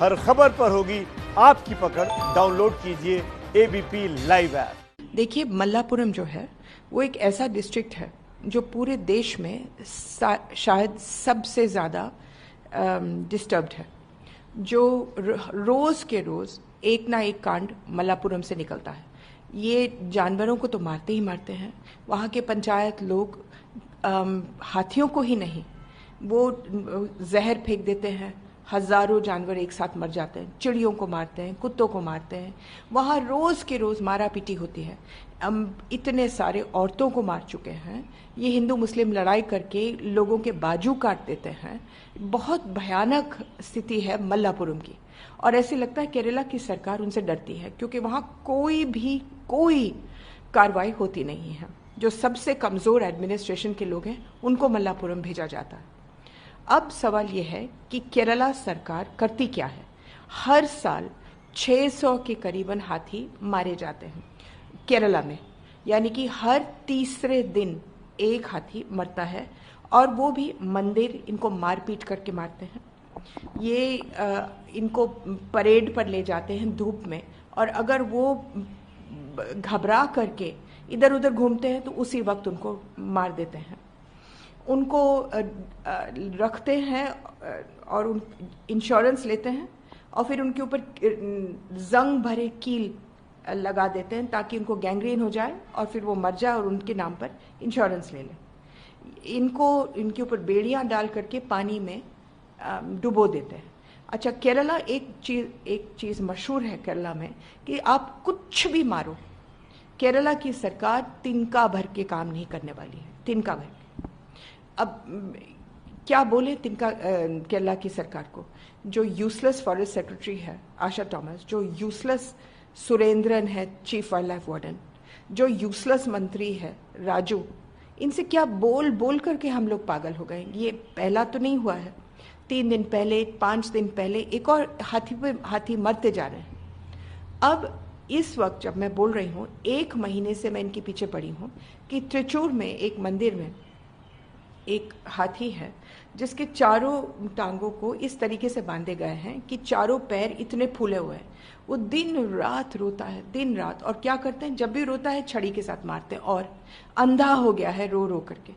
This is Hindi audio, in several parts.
हर खबर पर होगी आपकी पकड़। डाउनलोड कीजिए एबीपी लाइव ऐप। देखिए, मल्लापुरम जो है वो एक ऐसा डिस्ट्रिक्ट है जो पूरे देश में शायद सबसे ज़्यादा डिस्टर्ब्ड है। जो रोज़ के रोज़ एक ना एक कांड मल्लापुरम से निकलता है। ये जानवरों को तो मारते ही मारते हैं। वहाँ के पंचायत लोग हाथियों को ही नहीं, वो जहर फेंक देते हैं। हजारों जानवर एक साथ मर जाते हैं, चिड़ियों को मारते हैं, कुत्तों को मारते हैं। वहाँ रोज़ के रोज़ मारा पीटी होती है। इतने सारे औरतों को मार चुके हैं। ये हिंदू मुस्लिम लड़ाई करके लोगों के बाजू काट देते हैं। बहुत भयानक स्थिति है मल्लापुरम की। और ऐसे लगता है केरला की सरकार उनसे डरती है, क्योंकि वहाँ कोई कार्रवाई होती नहीं है। जो सबसे कमज़ोर एडमिनिस्ट्रेशन के लोग हैं उनको मल्लापुरम भेजा जाता है। अब सवाल यह है कि केरला सरकार करती क्या है। हर साल 600 के करीबन हाथी मारे जाते हैं केरला में, यानी कि हर तीसरे दिन एक हाथी मरता है। और वो भी मंदिर इनको मारपीट करके मारते हैं। ये इनको परेड पर ले जाते हैं धूप में, और अगर वो घबरा करके इधर उधर घूमते हैं तो उसी वक्त उनको मार देते हैं। उनको रखते हैं और उन इंश्योरेंस लेते हैं, और फिर उनके ऊपर जंग भरे कील लगा देते हैं ताकि उनको गैंग्रीन हो जाए और फिर वो मर जाए और उनके नाम पर इंश्योरेंस ले लें। इनके ऊपर बेड़ियां डाल करके पानी में डुबो देते हैं। अच्छा, केरला एक चीज़ मशहूर है केरला में कि आप कुछ भी मारो, केरला की सरकार तिनका भर के काम नहीं करने वाली है। तिनका भर। अब क्या बोले तिनका केरला की सरकार को। जो यूजलेस फॉरेस्ट सेक्रेटरी है आशा टॉमस, जो यूजलेस सुरेंद्रन है चीफ वाइल्ड लाइफ वार्डन, जो यूजलेस मंत्री है राजू, इनसे क्या बोल बोल करके हम लोग पागल हो गए। ये पहला तो नहीं हुआ है। 3 दिन पहले, 5 दिन पहले एक और हाथी मरते जा रहे हैं। अब इस वक्त जब मैं बोल रही हूँ, 1 महीने से मैं इनके पीछे पड़ी हूँ कि त्रिचूर में एक मंदिर में एक हाथी है जिसके चारों टांगों को इस तरीके से बांधे गए हैं कि चारों पैर इतने फूले हुए हैं। वो दिन रात रोता है, दिन रात। और क्या करते हैं, जब भी रोता है छड़ी के साथ मारते हैं, और अंधा हो गया है रो रो करके।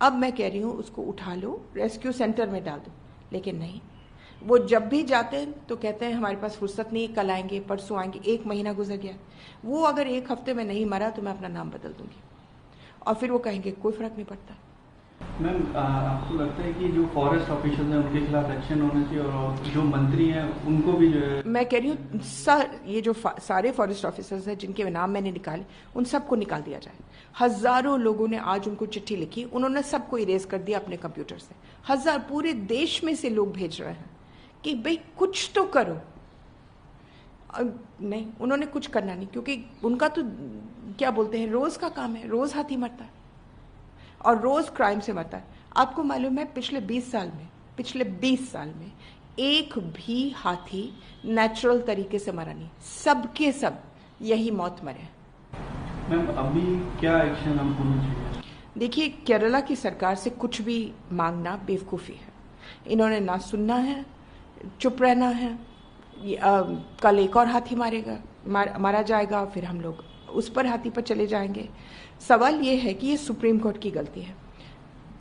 अब मैं कह रही हूँ उसको उठा लो, रेस्क्यू सेंटर में डाल दो, लेकिन नहीं। वो जब भी जाते हैं तो कहते हैं हमारे पास फुर्सत नहीं, कल आएंगे, परसों आएंगे। 1 महीना गुजर गया। वो अगर 1 हफ्ते में नहीं मरा तो मैं अपना नाम बदल दूंगी। और फिर वो कहेंगे कोई फर्क नहीं पड़ता। मैम, आपको लगता है कि जो फॉरेस्ट ऑफिसर्स हैं उनके खिलाफ एक्शन होना चाहिए, और जो मंत्री हैं उनको भी जो है। मैं कह रही हूँ ये जो सारे फॉरेस्ट ऑफिसर्स हैं जिनके नाम मैंने निकाले, उन सबको निकाल दिया जाए। हजारों लोगों ने आज उनको चिट्ठी लिखी, उन्होंने सबको इरेज कर दिया अपने कंप्यूटर से। पूरे देश में से लोग भेज रहे हैं कि भाई कुछ तो करो। नहीं, उन्होंने कुछ करना नहीं, क्योंकि उनका तो क्या बोलते हैं, रोज का काम है। रोज हाथी मरता है और रोज क्राइम से मरता है। आपको मालूम है पिछले 20 साल में एक भी हाथी नेचुरल तरीके से मरा नहीं। सबके सब यही मौत मरे। मैम, अभी क्या एक्शन हमको होना चाहिए? देखिए, केरला की सरकार से कुछ भी मांगना बेवकूफ़ी है। इन्होंने ना सुनना है, चुप रहना है। कल एक और हाथी मारा जाएगा, फिर हम लोग उस पर हाथी पर चले जाएंगे। सवाल ये है कि ये सुप्रीम कोर्ट की गलती है।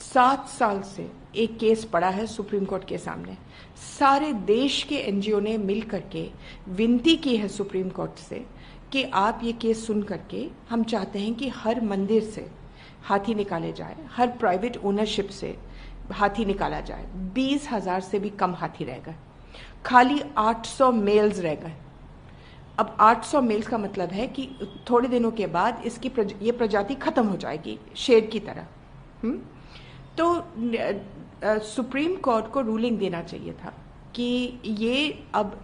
7 साल से एक केस पड़ा है सुप्रीम कोर्ट के सामने। सारे देश के एनजीओ ने मिल करके विनती की है सुप्रीम कोर्ट से कि आप ये केस सुन करके, हम चाहते हैं कि हर मंदिर से हाथी निकाले जाए, हर प्राइवेट ओनरशिप से हाथी निकाला जाए। 20,000 से भी कम हाथी रह गए, खाली 800 मेल्स रह गए। अब 800 मेल्स का मतलब है कि थोड़े दिनों के बाद ये प्रजाति खत्म हो जाएगी, शेर की तरह। तो सुप्रीम कोर्ट को रूलिंग देना चाहिए था कि ये अब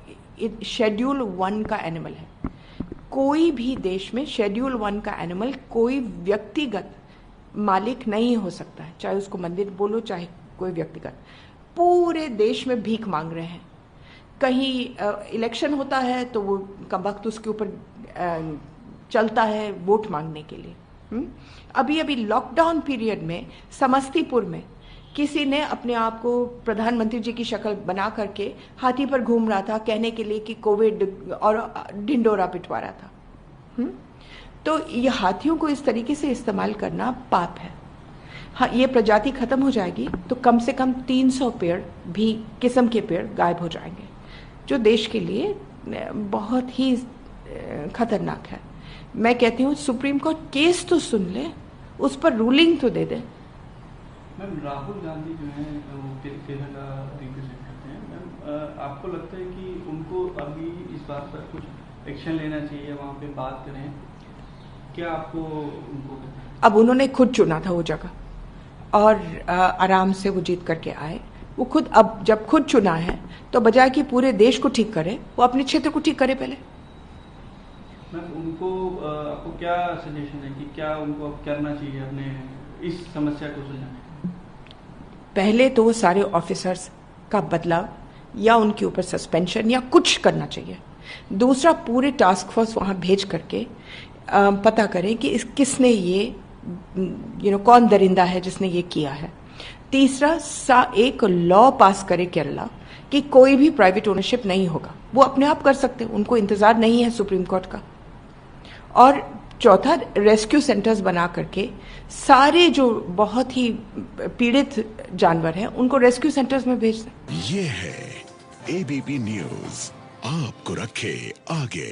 शेड्यूल 1 का एनिमल है। कोई भी देश में शेड्यूल 1 का एनिमल कोई व्यक्तिगत मालिक नहीं हो सकता है, चाहे उसको मंदिर बोलो चाहे कोई व्यक्तिगत। पूरे देश में भीख मांग रहे हैं। कहीं इलेक्शन होता है तो वो कमबख्त उसके ऊपर चलता है वोट मांगने के लिए। अभी लॉकडाउन पीरियड में समस्तीपुर में किसी ने अपने आप को प्रधानमंत्री जी की शक्ल बना करके हाथी पर घूम रहा था कहने के लिए कि कोविड और ढिंडोरा पिटवा रहा था। तो ये हाथियों को इस तरीके से इस्तेमाल करना पाप है। हाँ, ये प्रजाति खत्म हो जाएगी तो कम से कम 300 पेड़ भी किस्म के पेड़ गायब हो जाएंगे, जो देश के लिए बहुत ही खतरनाक है। मैं कहती हूँ सुप्रीम कोर्ट केस तो सुन ले, उस पर रूलिंग तो दे दे। मैम, राहुल गांधी जो है वो केरल का रिप्रेजेंट करते हैं। मैम, आपको लगता है कि उनको अभी इस बात पर कुछ एक्शन लेना चाहिए, वहाँ पे बात करें, क्या आपको उनको? अब उन्होंने खुद चुना था वो जगह और आराम से वो जीत करके आए। वो खुद, अब जब खुद चुना है तो बजाय कि पूरे देश को ठीक करे, वो अपने क्षेत्र को ठीक करे पहले। मैम, उनको आपको क्या सजेशन है कि क्या उनको अब करना चाहिए अपने इस समस्या को सुलझाने? पहले तो वो सारे ऑफिसर्स का बदलाव या उनके ऊपर सस्पेंशन या कुछ करना चाहिए। दूसरा, पूरे टास्क फोर्स वहां भेज करके पता करें कि किसने ये कौन दरिंदा है जिसने ये किया है। तीसरा, एक लॉ पास करे केरला कि कोई भी प्राइवेट ओनरशिप नहीं होगा, वो अपने आप कर सकते हैं, उनको इंतजार नहीं है सुप्रीम कोर्ट का। और चौथा, रेस्क्यू सेंटर्स बना करके सारे जो बहुत ही पीड़ित जानवर हैं उनको रेस्क्यू सेंटर्स में भेज दें। ये है एबीपी न्यूज़, आपको रखे आगे।